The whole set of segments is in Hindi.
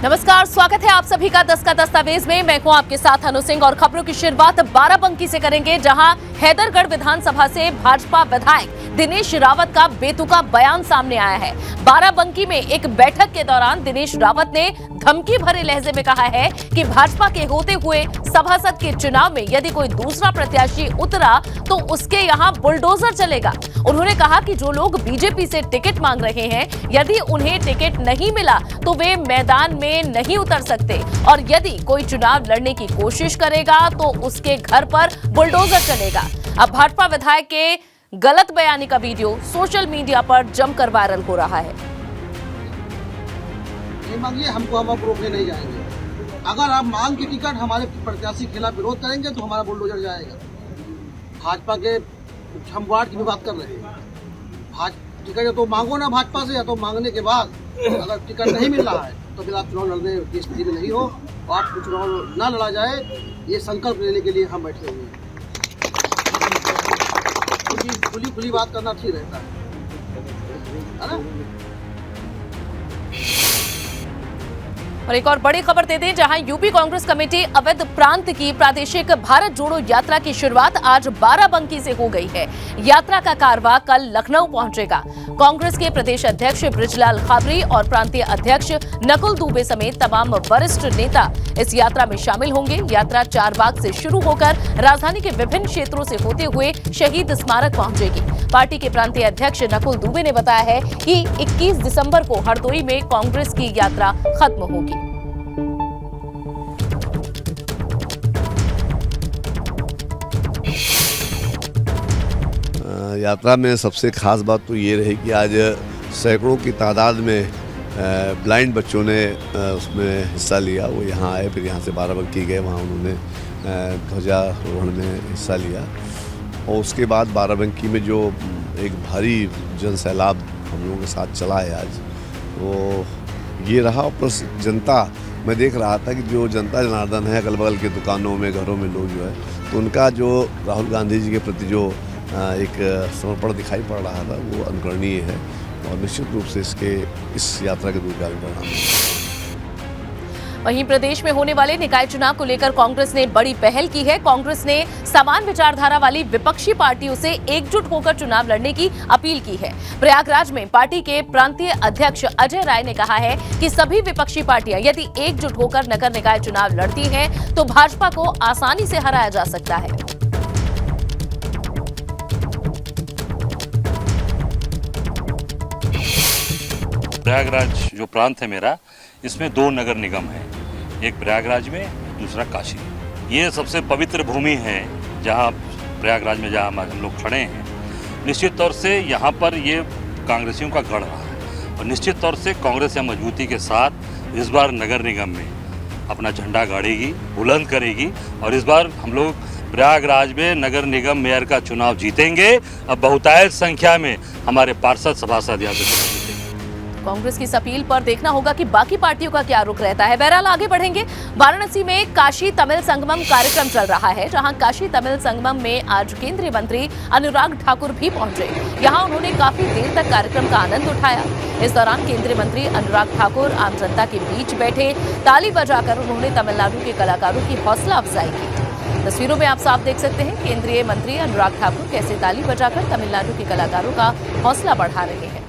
नमस्कार, स्वागत है आप सभी का 10 का दस्तावेज में। मैं हूं आपके साथ अनु सिंह और खबरों की शुरुआत बाराबंकी से करेंगे, जहां हैदरगढ़ विधानसभा से भाजपा विधायक दिनेश रावत का बेतुका बयान सामने आया है। बाराबंकी में एक बैठक के दौरान दिनेश रावत ने धमकी भरे लहजे में कहा है कि भाजपा के होते हुए सभासद के चुनाव में यदि कोई दूसरा प्रत्याशी उतरा तो उसके यहां बुलडोजर चलेगा। उन्होंने कहा कि जो लोग बीजेपी से टिकट मांग रहे हैं, यदि उन्हें टिकट नहीं मिला तो वे मैदान में नहीं उतर सकते और यदि कोई चुनाव लड़ने की कोशिश करेगा तो उसके घर पर बुलडोजर चलेगा। अब भाजपा विधायक के गलत बयानी का वीडियो सोशल मीडिया पर जमकर वायरल हो रहा है। नहीं मांगिए, हमको हम आप रोकने नहीं जाएंगे। अगर आप मांग के टिकट हमारे प्रत्याशी के खिलाफ विरोध करेंगे तो हमारा बुलडोजर जाएगा। भाजपा के हम वार्ड की भी बात कर रहे हैं। टिकट या तो मांगो ना भाजपा से, या तो मांगने के बाद अगर टिकट नहीं मिल रहा है तो फिर आप चुनाव लड़ने की स्थिति में नहीं हो और आपको चुनाव ना लड़ा जाए, ये संकल्प लेने के लिए हम बैठे हुए हैं। खुली बात करना ठीक रहता है ना। और एक और बड़ी खबर दे दें, जहां यूपी कांग्रेस कमेटी अवैध प्रांत की प्रादेशिक भारत जोड़ो यात्रा की शुरुआत आज बाराबंकी से हो गई है। यात्रा का कारवां कल लखनऊ पहुंचेगा। कांग्रेस के प्रदेश अध्यक्ष बृजलाल खाबरी और प्रांतीय अध्यक्ष नकुल दुबे समेत तमाम वरिष्ठ नेता इस यात्रा में शामिल होंगे। यात्रा चारबाग से शुरू होकर राजधानी के विभिन्न क्षेत्रों से होते हुए शहीद स्मारक पहुंचेगी। पार्टी के प्रांतीय अध्यक्ष नकुल दुबे ने बताया है कि 21 दिसंबर को हरदोई में कांग्रेस की यात्रा खत्म होगी। यात्रा में सबसे खास बात तो ये रही कि आज सैकड़ों की तादाद में ब्लाइंड बच्चों ने उसमें हिस्सा लिया। वो यहाँ आए, फिर यहाँ से बाराबंकी गए, वहाँ उन्होंने ध्वजारोहण में हिस्सा लिया। और उसके बाद बाराबंकी में जो एक भारी जन सैलाब हम लोगों के साथ चला है आज, वो ये रहा। और प्लस जनता, मैं देख रहा था कि जो जनता जनार्दन है अगल बगल के दुकानों में, घरों में लोग जो है, तो उनका जो राहुल गांधी जी के प्रति जो एक समर्पण दिखाई पड़ रहा था, वो अनुकरणीय है और निश्चित रूप से इस यात्रा के दूरगामी परिणाम हैं। वहीं प्रदेश में होने वाले निकाय चुनाव को लेकर कांग्रेस ने बड़ी पहल की है। कांग्रेस ने समान विचारधारा वाली विपक्षी पार्टियों से एकजुट होकर चुनाव लड़ने की अपील की है। प्रयागराज में पार्टी के प्रांतीय अध्यक्ष अजय राय ने कहा है कि सभी विपक्षी पार्टियां यदि एकजुट होकर नगर निकाय चुनाव लड़ती हैं तो भाजपा को आसानी से हराया जा सकता है। प्रयागराज जो प्रांत है मेरा, इसमें 2 नगर निगम हैं, एक प्रयागराज में, दूसरा काशी। ये सबसे पवित्र भूमि है जहाँ प्रयागराज में जहाँ हम लोग खड़े हैं। निश्चित तौर से यहाँ पर ये कांग्रेसियों का गढ़ रहा है और निश्चित तौर से कांग्रेस यहाँ मजबूती के साथ इस बार नगर निगम में अपना झंडा गाड़ेगी, बुलंद करेगी और इस बार हम लोग प्रयागराज में नगर निगम मेयर का चुनाव जीतेंगे। अब बहुतायत संख्या में हमारे पार्षद सभासद यहाँ पे कांग्रेस की इस अपील पर देखना होगा कि बाकी पार्टियों का क्या रुख रहता है। बहरहाल आगे बढ़ेंगे। वाराणसी में काशी तमिल संगमम कार्यक्रम चल रहा है, जहां काशी तमिल संगमम में आज केंद्रीय मंत्री अनुराग ठाकुर भी पहुंचे। यहां उन्होंने काफी देर तक कार्यक्रम का आनंद उठाया। इस दौरान केंद्रीय मंत्री अनुराग ठाकुर आम जनता के बीच बैठे, ताली बजाकर उन्होंने तमिलनाडु के कलाकारों की हौसला अफजाई की। तस्वीरों में आप साफ देख सकते हैं केंद्रीय मंत्री अनुराग ठाकुर कैसे ताली बजाकर तमिलनाडु के कलाकारों का हौसला बढ़ा रहे हैं।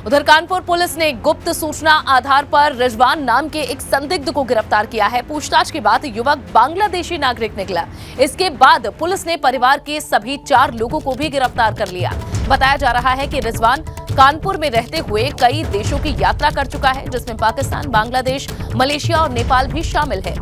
उधर कानपुर पुलिस ने गुप्त सूचना आधार पर रिजवान नाम के एक संदिग्ध को गिरफ्तार किया है। पूछताछ के बाद युवक बांग्लादेशी नागरिक निकला। इसके बाद पुलिस ने परिवार के सभी 4 लोगों को भी गिरफ्तार कर लिया। बताया जा रहा है कि रिजवान कानपुर में रहते हुए कई देशों की यात्रा कर चुका है, जिसमें पाकिस्तान, बांग्लादेश, मलेशिया और नेपाल भी शामिल है।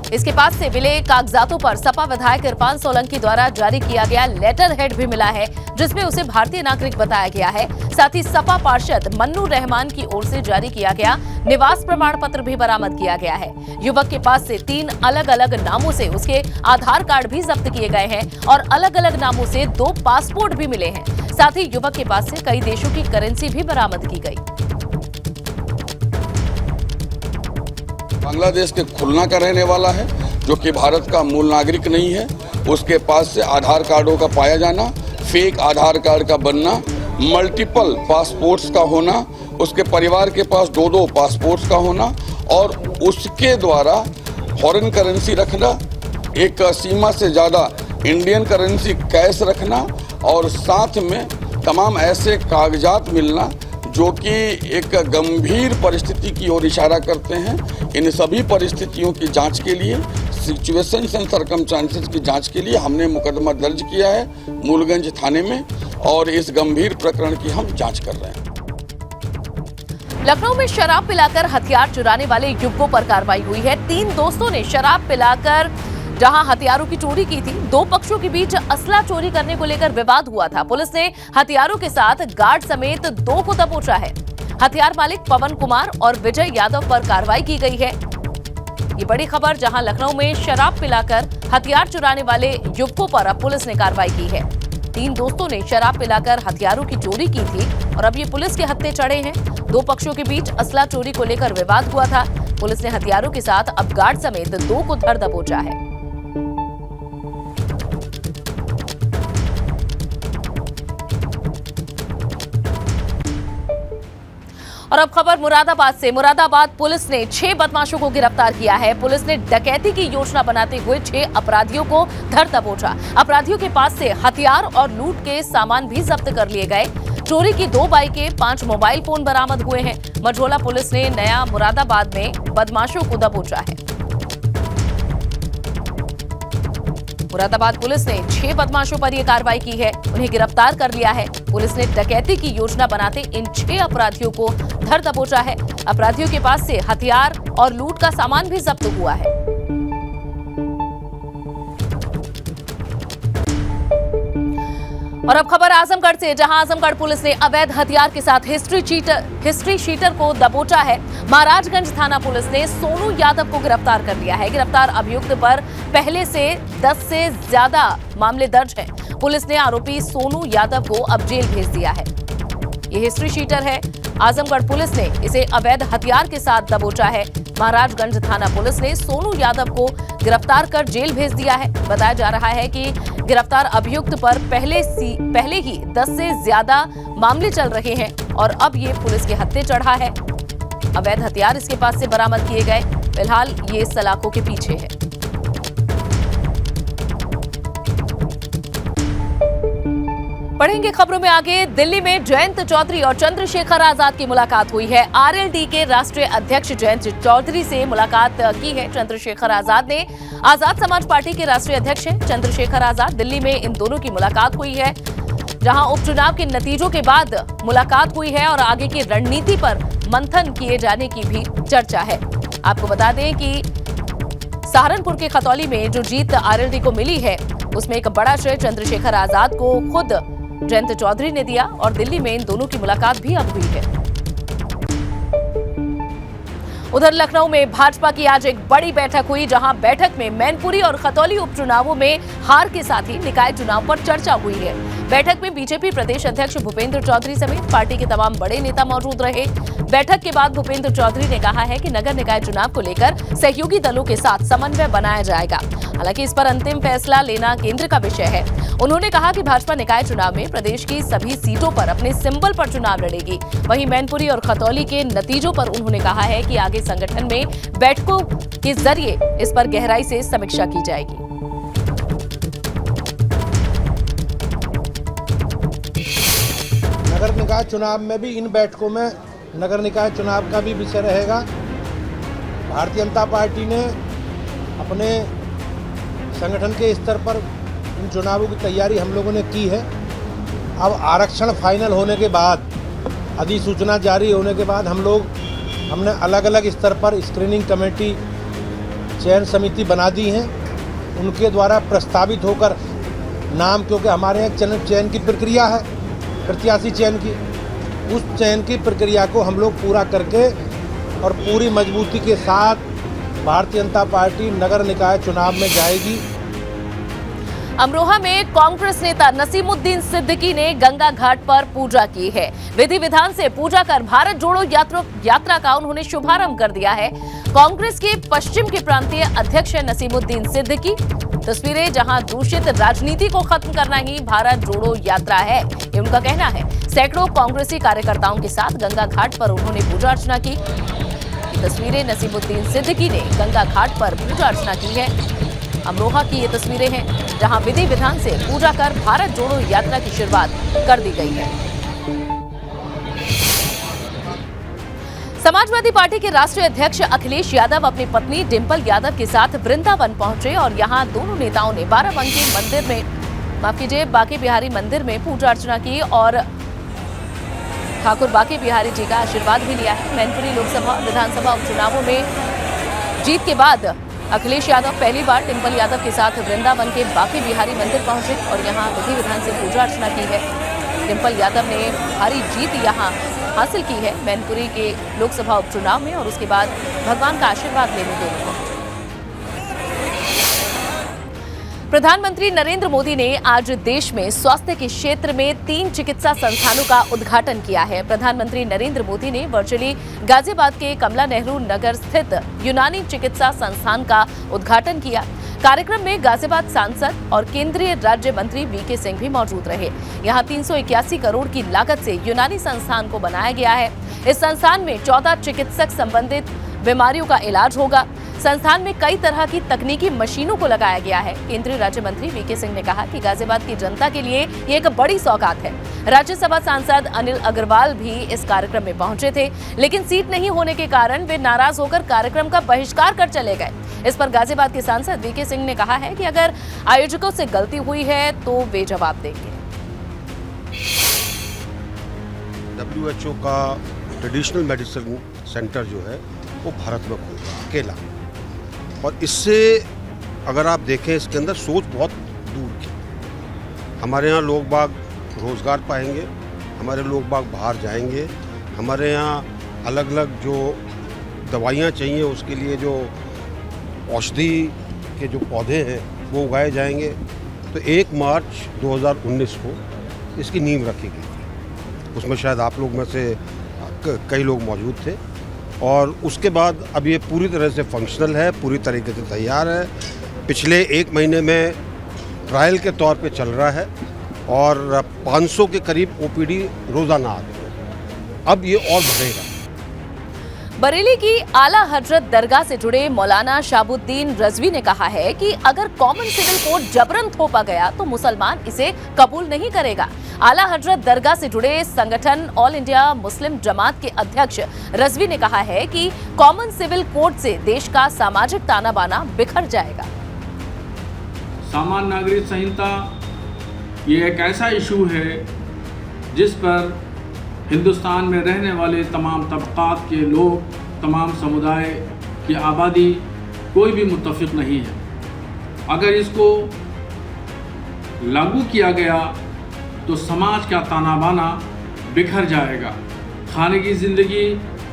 इसके पास से मिले कागजातों पर सपा विधायक इरफान सोलंकी द्वारा जारी किया गया लेटर हेड भी मिला है, जिसमें उसे भारतीय नागरिक बताया गया है। साथ ही सपा पार्षद मन्नू रहमान की ओर से जारी किया गया निवास प्रमाण पत्र भी बरामद किया गया है। युवक के पास से 3 अलग अलग नामों से उसके आधार कार्ड भी जब्त किए गए हैं और अलग अलग नामों से 2 पासपोर्ट भी मिले हैं। साथ ही युवक के पास से कई देशों की करेंसी भी बरामद की गई। बांग्लादेश के खुलना का रहने वाला है, जो कि भारत का मूल नागरिक नहीं है, उसके पास से आधार कार्डों का पाया जाना, फेक आधार कार्ड का बनना, मल्टीपल पासपोर्ट्स का होना, उसके परिवार के पास 2-2 पासपोर्ट्स का होना और उसके द्वारा फॉरेन करेंसी रखना, एक सीमा से ज़्यादा इंडियन करेंसी कैश रखना और साथ में तमाम ऐसे कागजात मिलना जो कि एक गंभीर परिस्थिति की ओर इशारा करते हैं। इन सभी परिस्थितियों की जांच के लिए, सिचुएशंस एंड सर्कमस्टांसेस की जांच के लिए हमने मुकदमा दर्ज किया है मूलगंज थाने में और इस गंभीर प्रकरण की हम जांच कर रहे हैं। लखनऊ में शराब पिलाकर हथियार चुराने वाले युवकों पर कार्रवाई हुई है। 3 दोस्तों ने शराब पिलाकर जहां हथियारों की चोरी की थी। 2 पक्षों के बीच असला चोरी करने को लेकर विवाद हुआ था। पुलिस ने हथियारों के साथ गार्ड समेत 2 को दबोचा है। हथियार मालिक पवन कुमार और विजय यादव पर कार्रवाई की गई है। ये बड़ी खबर, जहां लखनऊ में शराब पिलाकर हथियार चुराने वाले युवकों पर अब पुलिस ने कार्रवाई की है। 3 दोस्तों ने शराब पिलाकर हथियारों की चोरी की थी और अब ये पुलिस के हत्थे चढ़े हैं। 2 पक्षों के बीच असला चोरी को लेकर विवाद हुआ था। पुलिस ने हथियारों के साथ अब गार्ड समेत 2 को धर दबोचा है। और अब खबर मुरादाबाद से। मुरादाबाद पुलिस ने 6 बदमाशों को गिरफ्तार किया है। पुलिस ने डकैती की योजना बनाते हुए 6 अपराधियों को धर दबोचा। अपराधियों के पास से हथियार और लूट के सामान भी जब्त कर लिए गए। चोरी की 2 बाइकें, 5 मोबाइल फोन बरामद हुए हैं। मझोला पुलिस ने नया मुरादाबाद में बदमाशों को दबोचा है। मुरादाबाद पुलिस ने 6 बदमाशों पर यह कार्रवाई की है, उन्हें गिरफ्तार कर लिया है। पुलिस ने डकैती की योजना बनाते इन 6 अपराधियों को धर दबोचा है। अपराधियों के पास से हथियार और लूट का सामान भी जब्त हुआ है। और अब खबर आजमगढ़ से, जहां आजमगढ़ पुलिस ने अवैध हथियार के साथ हिस्ट्री शीटर को दबोचा है। महाराजगंज थाना पुलिस ने सोनू यादव को गिरफ्तार कर लिया है। गिरफ्तार अभियुक्त पर पहले से 10 से ज्यादा मामले दर्ज हैं। पुलिस ने आरोपी सोनू यादव को अब जेल भेज दिया है। ये हिस्ट्री शीटर है। आजमगढ़ पुलिस ने इसे अवैध हथियार के साथ दबोचा है। महाराजगंज थाना पुलिस ने सोनू यादव को गिरफ्तार कर जेल भेज दिया है। बताया जा रहा है कि गिरफ्तार अभियुक्त पर पहले ही 10 से ज्यादा मामले चल रहे हैं और अब ये पुलिस के हत्थे चढ़ा है। अवैध हथियार इसके पास से बरामद किए गए। फिलहाल ये सलाखों के पीछे है। बढ़ेंगे खबरों में आगे। दिल्ली में जयंत चौधरी और चंद्रशेखर आजाद की मुलाकात हुई है। आरएलडी के राष्ट्रीय अध्यक्ष जयंत चौधरी से मुलाकात की है चंद्रशेखर आजाद ने। आजाद समाज पार्टी के राष्ट्रीय अध्यक्ष हैं चंद्रशेखर आजाद। दिल्ली में इन दोनों की मुलाकात हुई है, जहां उपचुनाव के नतीजों के बाद मुलाकात हुई है और आगे की रणनीति पर मंथन किए जाने की भी चर्चा है। आपको बता दें कि सहारनपुर के खतौली में जो जीत आरएलडी को मिली है, उसमें एक बड़ा श्रेय चंद्रशेखर आजाद को खुद जयंत चौधरी ने दिया और दिल्ली में इन दोनों की मुलाकात भी अब हुई है। उधर लखनऊ में भाजपा की आज एक बड़ी बैठक हुई, जहां बैठक में मैनपुरी और खतौली उपचुनावों में हार के साथ ही निकाय चुनाव पर चर्चा हुई है। बैठक में बीजेपी प्रदेश अध्यक्ष भूपेंद्र चौधरी समेत पार्टी के तमाम बड़े नेता मौजूद रहे। बैठक के बाद भूपेंद्र चौधरी ने कहा है कि नगर निकाय चुनाव को लेकर सहयोगी दलों के साथ समन्वय बनाया जाएगा। हालांकि इस पर अंतिम फैसला लेना केंद्र का विषय है। उन्होंने कहा कि भाजपा निकाय चुनाव में प्रदेश की सभी सीटों पर अपने सिंबल पर चुनाव लड़ेगी। वहीं मैनपुरी और खतौली के नतीजों पर उन्होंने कहा है कि आगे संगठन में बैठकों के जरिए इस पर गहराई से समीक्षा की जाएगी। नगर निकाय चुनाव में भी इन बैठकों में नगर निकाय चुनाव का भी विषय रहेगा। भारतीय जनता पार्टी ने अपने संगठन के स्तर पर इन चुनावों की तैयारी हम लोगों ने की है। अब आरक्षण फाइनल होने के बाद, अधिसूचना जारी होने के बाद हमने अलग अलग स्तर पर स्क्रीनिंग कमेटी, चयन समिति बना दी हैं। उनके द्वारा प्रस्तावित होकर नाम, क्योंकि हमारे यहाँ चयन की प्रक्रिया है, प्रत्याशी चयन की, उस चयन की प्रक्रिया को हम लोग पूरा करके और पूरी मजबूती के साथ भारतीय जनता पार्टी नगर निकाय चुनाव में जाएगी। अमरोहा में कांग्रेस नेता नसीमुद्दीन सिद्दीकी ने गंगा घाट पर पूजा की है। विधि विधान से पूजा कर भारत जोड़ो यात्रा का उन्होंने शुभारंभ कर दिया है। कांग्रेस के पश्चिम के प्रांतीय अध्यक्ष है नसीमुद्दीन सिद्दीकी। तस्वीरें जहां दूषित राजनीति को खत्म करना ही भारत जोड़ो यात्रा है, ये उनका कहना है। सैकड़ों कांग्रेसी कार्यकर्ताओं के साथ गंगा घाट पर उन्होंने पूजा अर्चना की। ये तस्वीरें नसीमुद्दीन सिद्दीकी ने गंगा घाट पर पूजा अर्चना की है। अमरोहा की ये तस्वीरें हैं जहां विधि विधान से पूजा कर भारत जोड़ो यात्रा की शुरुआत कर दी गई है। समाजवादी पार्टी के राष्ट्रीय अध्यक्ष अखिलेश यादव अपनी पत्नी डिंपल यादव के साथ वृंदावन पहुंचे और यहां दोनों नेताओं ने बाराबंकी मंदिर में बांके बिहारी मंदिर में पूजा अर्चना की और ठाकुर बांके बिहारी जी का आशीर्वाद भी लिया है। मैनपुरी लोकसभा विधानसभा उपचुनावों में जीत के बाद अखिलेश यादव पहली बार डिंपल यादव के साथ वृंदावन के बांके बिहारी मंदिर पहुंचे और यहां विधि विधान से पूजा अर्चना की है। डिंपल यादव ने भारी जीत यहां हासिल की है मैनपुरी के लोकसभा उपचुनाव में और उसके बाद भगवान का आशीर्वाद लेने दोनों को। प्रधानमंत्री नरेंद्र मोदी ने आज देश में स्वास्थ्य के क्षेत्र में 3 चिकित्सा संस्थानों का उद्घाटन किया है। प्रधानमंत्री नरेंद्र मोदी ने वर्चुअली गाजियाबाद के कमला नेहरू नगर स्थित यूनानी चिकित्सा संस्थान का उद्घाटन किया। कार्यक्रम में गाजियाबाद सांसद और केंद्रीय राज्य मंत्री वीके सिंह भी मौजूद रहे। यहां 381 करोड़ की लागत से यूनानी संस्थान को बनाया गया है। इस संस्थान में 14 चिकित्सक संबंधित बीमारियों का इलाज होगा। संस्थान में कई तरह की तकनीकी मशीनों को लगाया गया है। केंद्रीय राज्य मंत्री वीके सिंह ने कहा कि गाजियाबाद की जनता के लिए ये एक बड़ी सौगात है। राज्यसभा सांसद अनिल अग्रवाल भी इस कार्यक्रम में पहुंचे थे, लेकिन सीट नहीं होने के कारण वे नाराज होकर कार्यक्रम का बहिष्कार कर चले गए। इस पर गाजियाबाद के सांसद वीके सिंह ने कहा है कि अगर आयोजकों से गलती हुई है तो वे जवाब देंगे। WHO का ट्रेडिशनल मेडिसिन सेंटर जो है वो भारत में खुला अकेला, और इससे अगर आप देखें इसके अंदर सोच बहुत दूर की। हमारे यहाँ लोग बाग रोज़गार पाएंगे, हमारे लोग बाग बाहर जाएंगे, हमारे यहाँ अलग अलग जो दवाइयाँ चाहिए उसके लिए जो औषधि के जो पौधे हैं वो उगाए जाएंगे। तो 1 मार्च 2019 को इसकी नींव रखी गई थी। उसमें शायद आप लोग में से कई लोग मौजूद थे, और उसके बाद अब ये पूरी तरह से फंक्शनल है, पूरी तरीके से तैयार है। पिछले 1 महीने में ट्रायल के तौर पे चल रहा है और 500 के करीब OPD रोज़ाना आते हैं। अब ये और बढ़ेगा। बरेली की आला हजरत दरगाह से जुड़े मौलाना शाहबुद्दीन रजवी ने कहा है कि अगर कॉमन सिविल कोड जबरन थोपा गया तो मुसलमान इसे कबूल नहीं करेगा। आला हजरत दरगाह से जुड़े संगठन ऑल इंडिया मुस्लिम जमात के अध्यक्ष रजवी ने कहा है कि कॉमन सिविल कोड से देश का सामाजिक ताना बाना बिखर जाएगा। सामान्य नागरिक संहिता ये एक ऐसा इशू है जिस पर हिंदुस्तान में रहने वाले तमाम तबकात के लोग, तमाम समुदाय की आबादी कोई भी मुत्तफिक नहीं है। अगर इसको लागू किया गया तो समाज का ताना बाना बिखर जाएगा, खाने की ज़िंदगी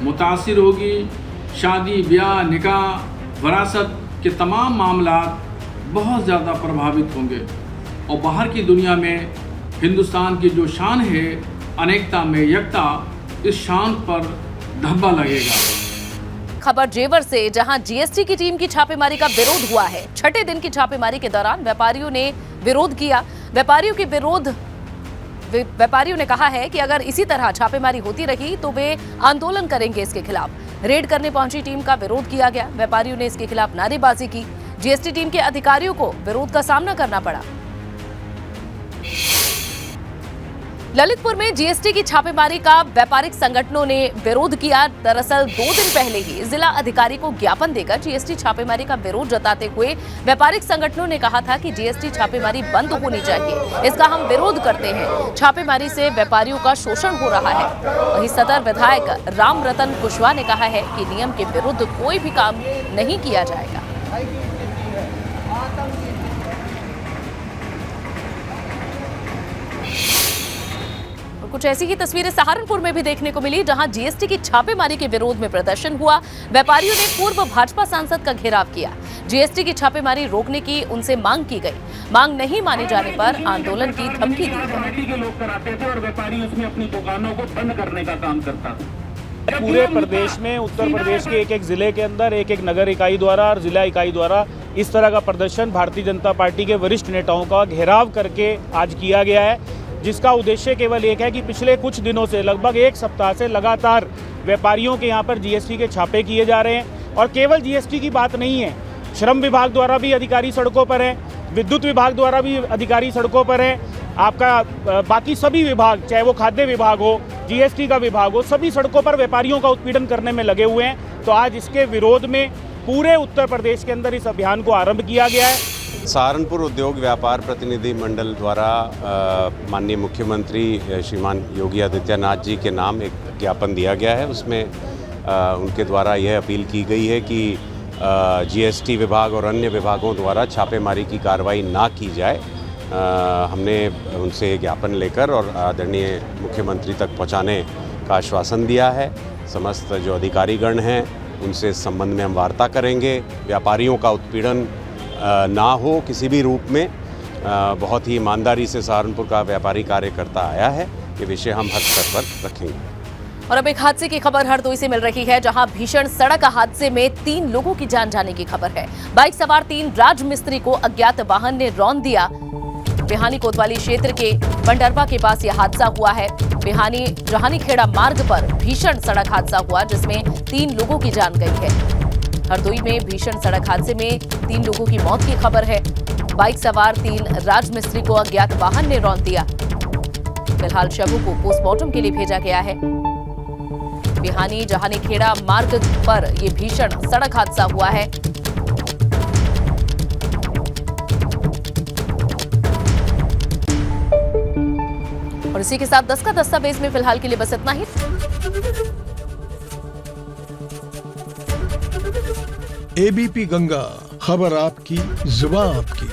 मुतासिर होगी, शादी ब्याह निकाह वरासत के तमाम मामलात बहुत ज़्यादा प्रभावित होंगे और बाहर की दुनिया में हिंदुस्तान की जो शान है अनेकता में एकता, इस शान पर धब्बा लगेगा। खबर जेवर से, जहां जीएसटी की टीम की छापेमारी का विरोध हुआ है। छठे दिन की छापेमारी के दौरान व्यापारियों ने विरोध किया। व्यापारियों ने कहा है कि अगर इसी तरह छापेमारी होती रही तो वे आंदोलन करेंगे इसके खिलाफ। रेड करने पहुंची टीम का विरोध किया गया। व्यापारियों ने इसके खिलाफ नारेबाजी की। जीएसटी टीम के अधिकारियों को विरोध का सामना करना पड़ा। ललितपुर में जीएसटी की छापेमारी का व्यापारिक संगठनों ने विरोध किया। दरअसल 2 दिन पहले ही जिला अधिकारी को ज्ञापन देकर जीएसटी छापेमारी का विरोध जताते हुए व्यापारिक संगठनों ने कहा था कि जीएसटी छापेमारी बंद होनी चाहिए, इसका हम विरोध करते हैं। छापेमारी से व्यापारियों का शोषण हो रहा है। वहीं सदर विधायक राम रतन कुशवाहा ने कहा है कि नियम के विरुद्ध कोई भी काम नहीं किया जाएगा। कुछ ऐसी ही तस्वीरें सहारनपुर में भी देखने को मिली, जहां जीएसटी की छापेमारी के विरोध में प्रदर्शन हुआ। व्यापारियों ने पूर्व भाजपा सांसद का घेराव किया। जीएसटी की छापेमारी रोकने की उनसे मांग की गई। मांग नहीं माने जाने पर आंदोलन की धमकी दी गई। कमेटी के लोग कराते थे और व्यापारी उसमें अपनी दुकानों को बंद करने का काम करता था। पूरे प्रदेश में उत्तर प्रदेश के एक एक ज़िले के अंदर एक एक नगर इकाई द्वारा और ज़िला इकाई द्वारा इस तरह का प्रदर्शन भारतीय जनता पार्टी के वरिष्ठ नेताओं का घेराव करके आज किया गया है, जिसका उद्देश्य केवल एक है कि पिछले कुछ दिनों से लगभग एक सप्ताह से लगातार व्यापारियों के यहाँ पर जीएसटी के छापे किए जा रहे हैं। और केवल जीएसटी की बात नहीं है, श्रम विभाग द्वारा भी अधिकारी सड़कों पर हैं, विद्युत विभाग द्वारा भी अधिकारी सड़कों पर हैं, आपका बाकी सभी विभाग, चाहे वो खाद्य विभाग हो, जीएसटी का विभाग हो, सभी सड़कों पर व्यापारियों का उत्पीड़न करने में लगे हुए हैं। तो आज इसके विरोध में पूरे उत्तर प्रदेश के अंदर इस अभियान को आरंभ किया गया है। सहारनपुर उद्योग व्यापार प्रतिनिधि मंडल द्वारा माननीय मुख्यमंत्री श्रीमान योगी आदित्यनाथ जी के नाम एक ज्ञापन दिया गया है। उसमें उनके द्वारा यह अपील की गई है कि जीएसटी विभाग और अन्य विभागों द्वारा छापेमारी की कार्रवाई ना की जाए। हमने उनसे ज्ञापन लेकर और आदरणीय मुख्यमंत्री तक पहुंचाने का आश्वासन दिया है। समस्त जो अधिकारीगण हैं उनसे इस संबंध में हम वार्ता करेंगे। व्यापारियों का उत्पीड़न ना हो किसी भी रूप में। बहुत ही ईमानदारी से सहारनपुर का व्यापारी कार्यकर्ता आया है, ये विषय हम हर स्तर पर रखेंगे। और अब एक हादसे की खबर हरदोई से मिल रही है, जहां भीषण सड़क हादसे में 3 लोगों की जान जाने की खबर है। बाइक सवार 3 राजमिस्त्री को अज्ञात वाहन ने रौंद दिया। बिहानी कोतवाली क्षेत्र के बंडरवा के पास यह हादसा हुआ है। बिहानी जहानीखेड़ा मार्ग पर भीषण सड़क हादसा हुआ, जिसमें 3 लोगों की जान गई है। हरदोई में भीषण सड़क हादसे में 3 लोगों की मौत की खबर है। बाइक सवार 3 राजमिस्त्री को अज्ञात वाहन ने रौंद दिया। फिलहाल शवों को पोस्टमार्टम के लिए भेजा गया है। बिहानी जहानीखेड़ा मार्ग पर यह भीषण सड़क हादसा हुआ है। और इसी के साथ 10 का दस्तावेज में फिलहाल के लिए बस इतना ही। एबीपी गंगा, खबर आपकी, जुबान आपकी।